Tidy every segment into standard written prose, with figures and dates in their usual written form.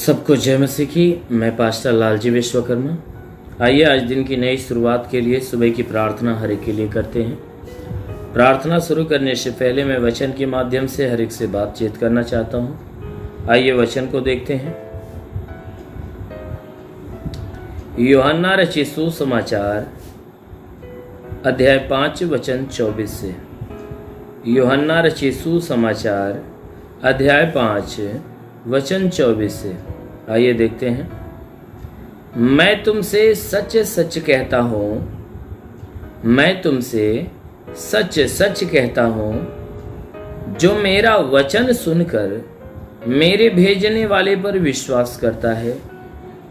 सबको जय मसीह की। मैं पास्टर लालजी विश्वकर्मा। आइए आज दिन की नई शुरुआत के लिए सुबह की प्रार्थना हर एक के लिए करते हैं। प्रार्थना शुरू करने से पहले मैं वचन के माध्यम से हर एक से बातचीत करना चाहता हूँ। आइए वचन को देखते हैं। यूहन्ना रचित सुसमाचार अध्याय 5 वचन 24 से। यूहन्ना रचित सुसमाचार अध्याय 5 वचन 24 से। आइए देखते हैं। मैं तुमसे सच सच कहता हूँ, मैं तुमसे सच सच कहता हूँ, जो मेरा वचन सुनकर मेरे भेजने वाले पर विश्वास करता है,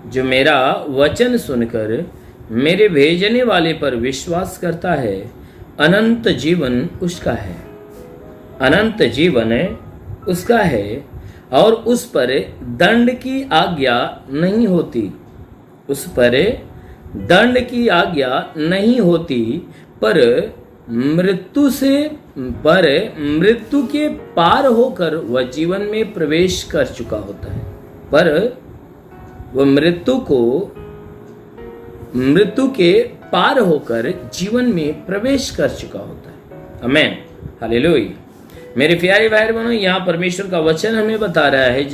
जो मेरा वचन सुनकर मेरे भेजने वाले पर विश्वास करता है, अनंत जीवन उसका है। अनंत जीवन उसका है और उस पर दंड की आज्ञा नहीं होती। उस पर दंड की आज्ञा नहीं होती, पर मृत्यु के पार होकर वह जीवन में प्रवेश कर चुका होता है। पर वह मृत्यु के पार होकर जीवन में प्रवेश कर चुका होता है। आमीन, हालेलुया। मेरे प्यारे भाई बहनों, यहाँ परमेश्वर का वचन हमें बता रहा है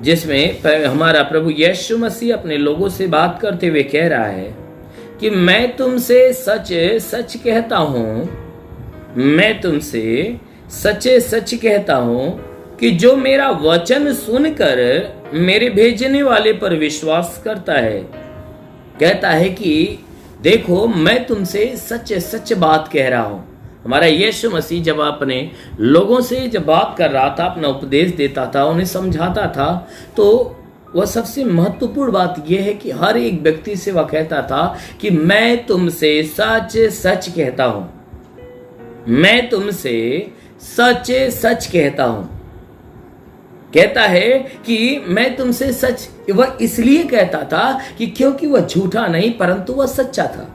जिसमें हमारा प्रभु यीशु मसीह अपने लोगों से बात करते हुए कह रहा है कि मैं तुमसे सच सच कहता हूँ, मैं तुमसे सच सच कहता हूँ कि जो मेरा वचन सुनकर मेरे भेजने वाले पर विश्वास करता है, कहता है कि देखो मैं तुमसे सच सच बात कह रहा हूँ। हमारा यीशु मसीह जब अपने लोगों से जब बात कर रहा था, अपना उपदेश देता था, उन्हें समझाता था, तो वह सबसे महत्वपूर्ण बात यह है कि हर एक व्यक्ति से वह कहता था कि मैं तुमसे सच सच कहता हूं, मैं तुमसे सच सच कहता हूं। कहता है कि मैं तुमसे सच, वह इसलिए कहता था कि क्योंकि वह झूठा नहीं परंतु वह सच्चा था।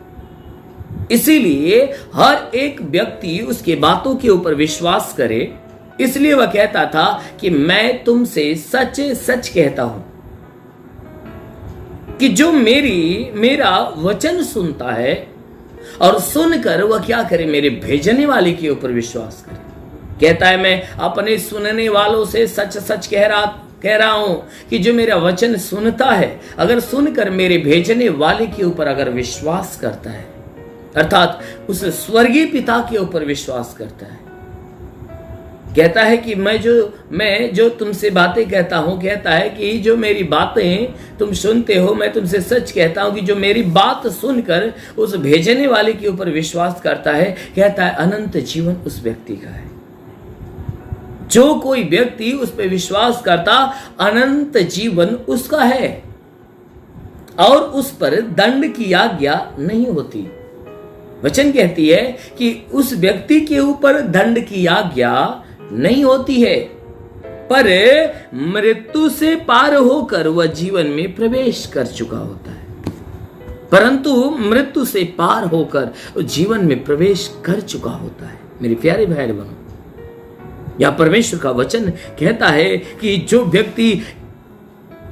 इसीलिए हर एक व्यक्ति उसके बातों के ऊपर विश्वास करे, इसलिए वह कहता था कि मैं तुमसे सच सच कहता हूं कि जो मेरा वचन सुनता है और सुनकर वह क्या करे, मेरे भेजने वाले के ऊपर विश्वास करे। कहता है मैं अपने सुनने वालों से सच सच कह रहा हूं कि जो मेरा वचन सुनता है, अगर सुनकर मेरे भेजने वाले के ऊपर अगर विश्वास करता है, अर्थात उस स्वर्गीय पिता के ऊपर विश्वास करता है, कहता है कि मैं जो तुमसे बातें कहता हूं, कहता है कि जो मेरी बातें तुम सुनते हो, मैं तुमसे सच कहता हूं कि जो मेरी बात सुनकर उस भेजने वाले के ऊपर विश्वास करता है, कहता है अनंत जीवन उस व्यक्ति का है। जो कोई व्यक्ति उस पर विश्वास करता, अनंत जीवन उसका है और उस पर दंड की आज्ञा नहीं होती। वचन कहती है कि उस व्यक्ति के ऊपर दंड की आज्ञा नहीं होती है, पर मृत्यु से पार होकर वह जीवन में प्रवेश कर चुका होता है। परंतु मृत्यु से पार होकर जीवन में प्रवेश कर चुका होता है। मेरे प्यारे भाई बहनों, यह परमेश्वर का वचन कहता है कि जो व्यक्ति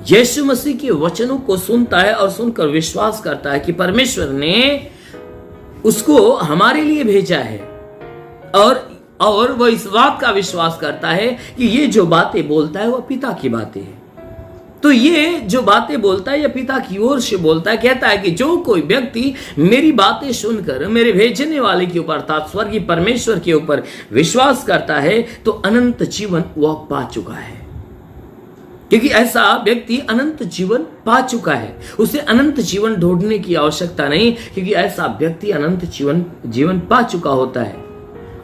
यीशु मसीह के वचनों को सुनता है और सुनकर विश्वास करता है कि परमेश्वर ने उसको हमारे लिए भेजा है, और वह इस बात का विश्वास करता है कि ये जो बातें बोलता है वह पिता की बातें हैं, तो ये जो बातें बोलता है यह पिता की ओर से बोलता है। कहता है कि जो कोई व्यक्ति मेरी बातें सुनकर मेरे भेजने वाले के ऊपर अर्थात स्वर्गीय परमेश्वर के ऊपर विश्वास करता है, तो अनंत जीवन वह पा चुका है। क्योंकि ऐसा व्यक्ति अनंत जीवन पा चुका है, उसे अनंत जीवन ढूंढने की आवश्यकता नहीं, क्योंकि ऐसा व्यक्ति अनंत जीवन पा चुका होता है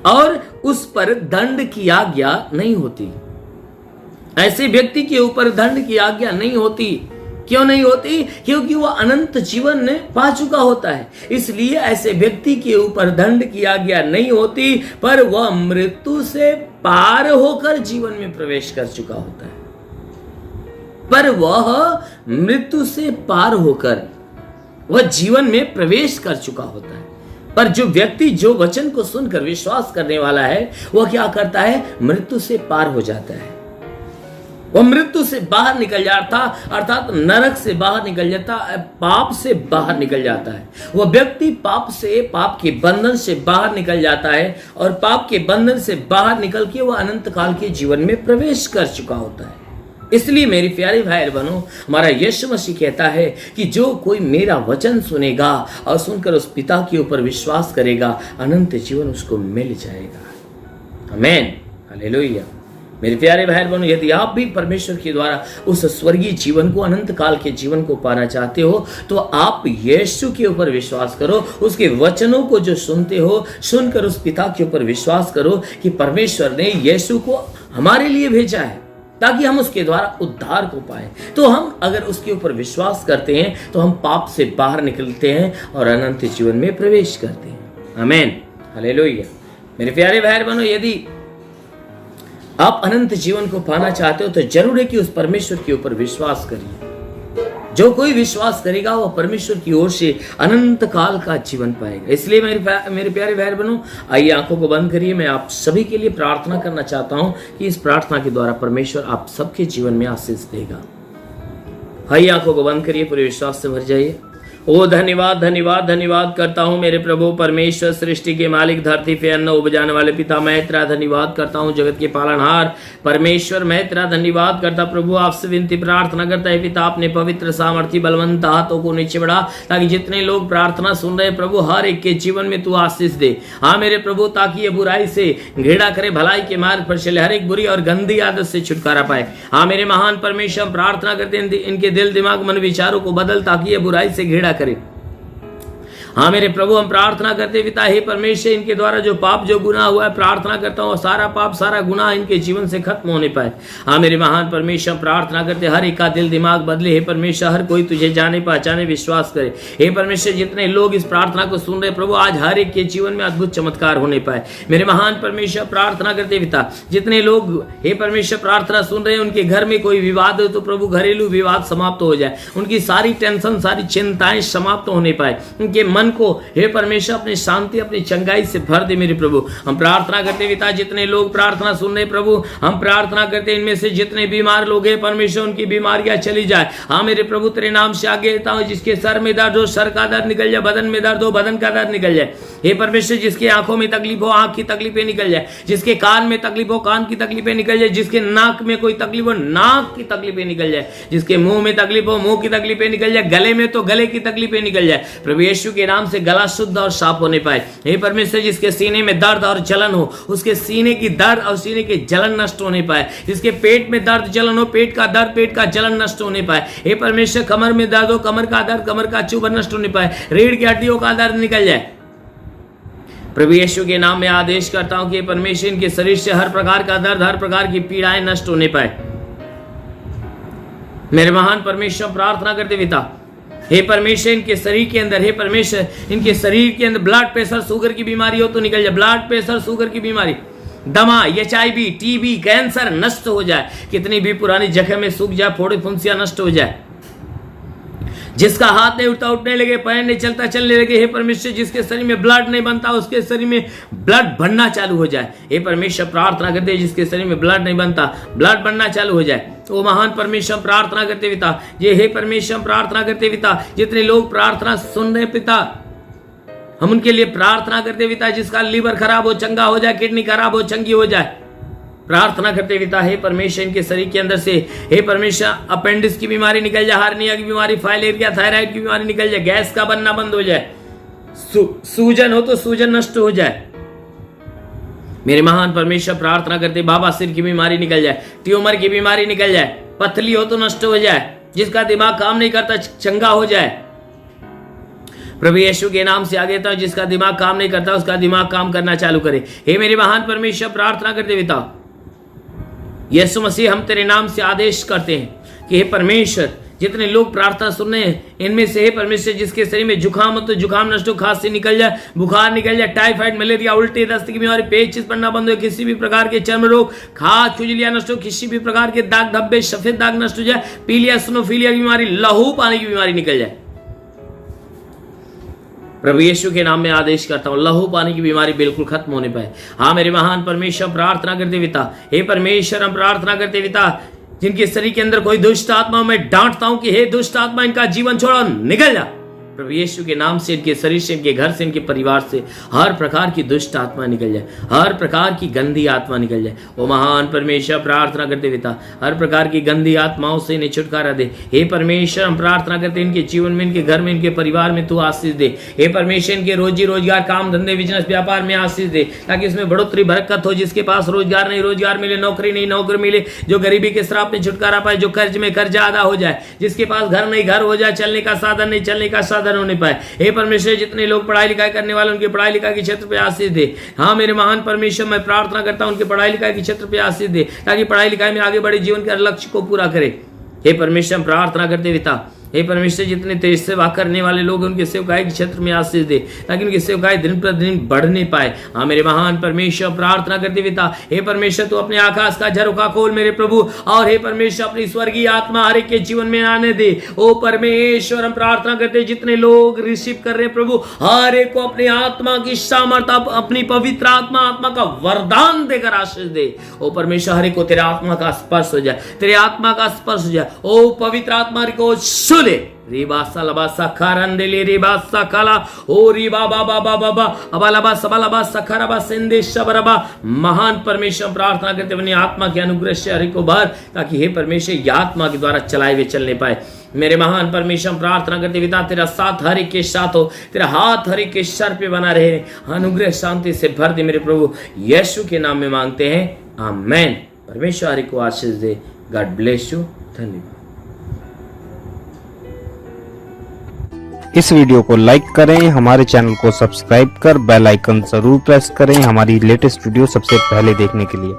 और उस पर दंड की आज्ञा नहीं होती। ऐसे व्यक्ति के ऊपर दंड की आज्ञा नहीं होती। क्यों नहीं होती? क्योंकि वह अनंत जीवन पा चुका होता है। इसलिए ऐसे व्यक्ति के ऊपर दंड की आज्ञा नहीं होती, पर वह मृत्यु से पार होकर जीवन में प्रवेश कर चुका होता है। पर वह मृत्यु से पार होकर वह जीवन में प्रवेश कर चुका होता है। पर जो व्यक्ति जो वचन को सुनकर विश्वास करने वाला है, वह क्या करता है? मृत्यु से पार हो जाता है। वो मृत्यु से बाहर निकल जाता, अर्थात नरक से बाहर निकल जाता, पाप से बाहर निकल जाता है। वह व्यक्ति पाप के बंधन से बाहर निकल जाता है और पाप के बंधन से बाहर निकल के वह अनंत काल के जीवन में प्रवेश कर चुका होता है। इसलिए मेरी प्यारे भाई बहनों, हमारा यीशु मसीह कहता है कि जो कोई मेरा वचन सुनेगा और सुनकर उस पिता के ऊपर विश्वास करेगा, अनंत जीवन उसको मिल जाएगा। आमीन, हालेलुया। मेरे प्यारे भाई बहनों, यदि आप भी परमेश्वर के द्वारा उस स्वर्गीय जीवन को, अनंत काल के जीवन को पाना चाहते हो, तो आप यीशु के ऊपर विश्वास करो, उसके वचनों को जो सुनते हो, सुनकर उस पिता के ऊपर विश्वास करो कि परमेश्वर ने यीशु को हमारे लिए भेजा है ताकि हम उसके द्वारा उद्धार को पाए। तो हम अगर उसके ऊपर विश्वास करते हैं तो हम पाप से बाहर निकलते हैं और अनंत जीवन में प्रवेश करते हैं। आमीन, हालेलुया। मेरे प्यारे भाई बहनों, यदि आप अनंत जीवन को पाना चाहते हो तो जरूर है कि उस परमेश्वर के ऊपर विश्वास करिए। जो कोई विश्वास करेगा वह परमेश्वर की ओर से अनंत काल का जीवन पाएगा। इसलिए मेरे प्यारे भाई बहनों, आइए आंखों को बंद करिए। मैं आप सभी के लिए प्रार्थना करना चाहता हूं कि इस प्रार्थना के द्वारा परमेश्वर आप सबके जीवन में आशीष देगा। आइए आंखों को बंद करिए, पूरे विश्वास से भर जाइए। ओ धन्यवाद धन्यवाद धन्यवाद करता हूँ मेरे प्रभु परमेश्वर, सृष्टि के मालिक, धरती पे अन्न उपजाने वाले पिता, मैं तेरा धन्यवाद करता हूँ। जगत के पालनहार परमेश्वर, मैं तेरा धन्यवाद करता प्रभु। आपसे विनती प्रार्थना करता है पिता, अपने पवित्र सामर्थ्य बलवंत हाथों को नीचे बढ़ा, ताकि जितने लोग प्रार्थना सुन रहे प्रभु, हर एक के जीवन में तू आशीष दे। हाँ मेरे प्रभु, ताकि ये बुराई से घृणा करे, भलाई के मार्ग पर चले, हर एक बुरी और गंदी आदत से छुटकारा पाए। हाँ मेरे महान परमेश्वर, प्रार्थना करते इनके दिल दिमाग मन विचारों को बदल, ताकि ये बुराई से घृणा करे। हाँ मेरे प्रभु, हम प्रार्थना करते पिता, हे परमेश्वर, इनके द्वारा जो पाप जो गुनाह हुआ है, प्रार्थना करता हूँ सारा पाप सारा गुनाह इनके जीवन से खत्म होने पाए। हाँ मेरे महान परमेश्वर, प्रार्थना करते हर एक का दिल दिमाग बदले। हे परमेश्वर, हर कोई तुझे जाने पहचाने विश्वास करे। हे परमेश्वर, जितने लोग इस प्रार्थना को सुन रहे प्रभु, आज हर एक के जीवन में अद्भुत चमत्कार होने पाए। मेरे महान परमेश्वर, प्रार्थना करते पिता, जितने लोग हे परमेश्वर प्रार्थना सुन रहे हैं, उनके घर में कोई विवाद हो तो प्रभु घरेलू विवाद समाप्त हो जाए, उनकी सारी टेंशन सारी चिंताएं समाप्त होने पाए, उनके मन को हे परमेश्वर अपनी शांति अपनी चंगाई से भर दे। मेरे प्रभु, हम प्रार्थना करते पिता, जितने लोग प्रार्थना सुन रहे प्रभु, हम प्रार्थना करते इनमें से जितने बीमार लोग हैं परमेश्वर, उनकी बीमारियां चली जाए। हाँ मेरे प्रभु, तेरे नाम से आगे रहता हूं, जिसके सर में दर्द हो सर का दर्द निकल जाए, बदन में दर्द हो बदन का दर्द निकल जाए। हे परमेश्वर, जिसकी आंखों में तकलीफ हो आंख की तकलीफें निकल जाए, जिसके कान में तकलीफ हो कान की तकलीफें निकल जाए, जिसके नाक में कोई तकलीफ हो नाक की तकलीफें निकल जाए, जिसके मुंह में तकलीफ हो मुंह की तकलीफें निकल जाए, गले में तो गले की तकलीफें निकल जाए। प्रभु यीशु के नाम से गला शुद्ध और साफ होने पाए। हे परमेश्वर, जिसके सीने में दर्द और जलन हो, उसके सीने की दर्द और सीने की जलन नष्ट होने पाए। जिसके पेट में दर्द जलन हो, पेट का दर्द पेट का जलन नष्ट होने पाए। हे परमेश्वर, कमर में दर्द हो, कमर का दर्द कमर का चुभन नष्ट होने पाए, रीढ़ की हड्डियों का दर्द निकल जाए। प्रभु यीशु के नाम में आदेश करता हूं कि परमेश्वर, इनके शरीर से हर प्रकार का दर्द हर प्रकार की पीड़ाएं नष्ट होने पाए। मेरे महान परमेश्वर, प्रार्थना करते पिता, हे परमेश्वर, इनके शरीर के अंदर, हे परमेश्वर, इनके शरीर के अंदर ब्लड प्रेशर शुगर की बीमारी हो तो निकल जाए, ब्लड प्रेशर शुगर की बीमारी, दमा, HIV TB कैंसर नष्ट हो जाए, कितनी भी पुरानी जगह में सूख जाए, फोड़े फुंसियां नष्ट हो जाए। जिसका हाथ नहीं उठता उठने लगे, पैर नहीं चलता चलने लगे, हे परमेश्वर, जिसके शरीर में ब्लड नहीं बनता उसके शरीर में ब्लड बनना चालू हो जाए। हे परमेश्वर, प्रार्थना करते जिसके शरीर में ब्लड नहीं बनता ब्लड बनना चालू हो जाए। ओ महान परमेश्वर, प्रार्थना करते पिता, ये हे परमेश्वर, प्रार्थना करते पिता, जितने लोग प्रार्थना सुन रहे पिता, हम उनके लिए प्रार्थना करते पिता, जिसका लीवर खराब हो चंगा हो जाए, किडनी खराब हो चंगी हो जाए। प्रार्थना करते पिता, हे परमेश्वर, इनके शरीर के अंदर से हे परमेश्वर अपेंडिक्स की बीमारी निकल जाए, हार्निया की बीमारी, फाइलेरिया थायराइड की बीमारी निकल जाए, गैस का बनना बंद हो जाए, सूजन हो तो सूजन नष्ट हो जाए। मेरे महान परमेश्वर, प्रार्थना करते बाबा-सिर की बीमारी निकल जाए, ट्यूमर की बीमारी निकल जाए, पथली हो तो नष्ट हो जाए, जिसका दिमाग काम नहीं करता चंगा हो जाए। प्रभु यीशु के नाम से आगे था, जिसका दिमाग काम नहीं करता उसका दिमाग काम करना चालू करे। हे मेरे महान परमेश्वर, प्रार्थना करते पिता, यीशु मसीह, हम तेरे नाम से आदेश करते हैं कि हे परमेश्वर, जितने लोग प्रार्थना सुन रहे हैं इनमें से हे परमेश्वर, जिसके शरीर में जुकाम हो तो जुकाम नष्ट हो, खांसी निकल जाए, बुखार निकल जाए, टाइफाइड मलेरिया उल्टी दस्त की बीमारी, पेट चित पड़ना बंद हो, किसी भी प्रकार के चर्म रोग खाज खुजलियां नष्ट हो, किसी भी प्रकार के दाग धब्बे सफेद दाग नष्ट हो जाए, पीलिया स्नोफीलिया की बीमारी, लहू पानी की बीमारी निकल जाए। प्रभु यीशु के नाम में आदेश करता हूं, लहू पानी की बीमारी बिल्कुल खत्म होने पाए। हाँ मेरे महान परमेश्वर, प्रार्थना करते पिता, हे परमेश्वर, हम प्रार्थना करते पिता, जिनके शरीर के अंदर कोई दुष्ट आत्मा, मैं डांटता हूं कि हे दुष्ट आत्मा, इनका जीवन छोड़ो, निकल जा। प्रभु यीशु के नाम से, इनके शरीर से, इनके घर से, इनके परिवार से हर प्रकार की दुष्ट आत्मा निकल जाए, हर प्रकार की गंदी आत्मा निकल जाए। ओ महान परमेश्वर, प्रार्थना करते पिता, हर प्रकार की गंदी आत्माओं से इन्हें छुटकारा दे। हे परमेश्वर, हम प्रार्थना करते इनके जीवन में, इनके घर में, इनके परिवार में तू आशीष दे। हे परमेश्वर, इनके रोजी रोजगार, काम धंधे, बिजनेस, व्यापार में आशीष दे, ताकि इसमें बढ़ोतरी बरकत हो। जिसके पास रोजगार नहीं, रोजगार मिले, नौकरी नहीं, नौकरी मिले, जो गरीबी के श्राप में छुटकारा पाए, जो कर्ज में कर्जा अदा हो जाए, जिसके पास घर नहीं, घर हो जाए, चलने का साधन नहीं, चलने का साधन होने पाए। हे परमेश्वर, जितने लोग पढ़ाई लिखाई करने वाले, उनकी पढ़ाई लिखाई के क्षेत्र पे आशीष दे। हाँ मेरे महान परमेश्वर, मैं प्रार्थना करता हूं उनके पढ़ाई लिखाई के क्षेत्र पे आशीष दे, ताकि पढ़ाई लिखाई में आगे बढ़े, जीवन के लक्ष्य को पूरा करे। हे परमेश्वर, प्रार्थना करते पिता, हे परमेश्वर, जितने तेज सेवा करने वाले लोग, उनके सेवकाई के क्षेत्र में आशीष दे, ताकि उनकी सेवकाई दिन प्रतिदिन बढ़ने पाए। हाँ मेरे महान परमेश्वर, प्रार्थना करते पिता, हे परमेश्वर, तू अपने आकाश का झरोखा खोल मेरे प्रभु, और हे परमेश्वर, अपनी स्वर्गीय आत्मा हर एक के जीवन में आने दे। ओ परमेश्वर, हम प्रार्थना करते जितने लोग रिसीव कर रहे हैं प्रभु, हर एक को अपनी आत्मा की सामर्थ्य, अपनी पवित्र आत्मा का वरदान देकर आशीष दे। ओ परमेश्वर, हर एक को तेरे आत्मा का स्पर्श हो जाए, तेरे आत्मा का स्पर्श हो जाए। ओ पवित्र आत्मा को ले रिबासा लबासा खारंदेले रिबासा काला ओ रिबा बाबा बाबा बा अबालबा सबलबा सखरबा सिंदे शबरबा। महान परमेश्वर, प्रार्थना करते अपनी आत्मा के अनुग्रह से हरि को भर, ताकि हे परमेश्वर, यह आत्मा के द्वारा चलाए हुए चलने पाए। मेरे महान परमेश्वर, प्रार्थना करते पिता, तेरा साथ हर एक के साथ हो, तेरा हाथ हर एक के सर पे बना रहे, अनुग्रह शांति से भर दे मेरे प्रभु, यीशु के नाम में मांगते हैं, आमेन। परमेश्वर हरि को आशीष दे। God bless you. धन्यवाद। इस वीडियो को लाइक करें, हमारे चैनल को सब्सक्राइब कर बेल आइकन जरूर प्रेस करें हमारी लेटेस्ट वीडियो सबसे पहले देखने के लिए।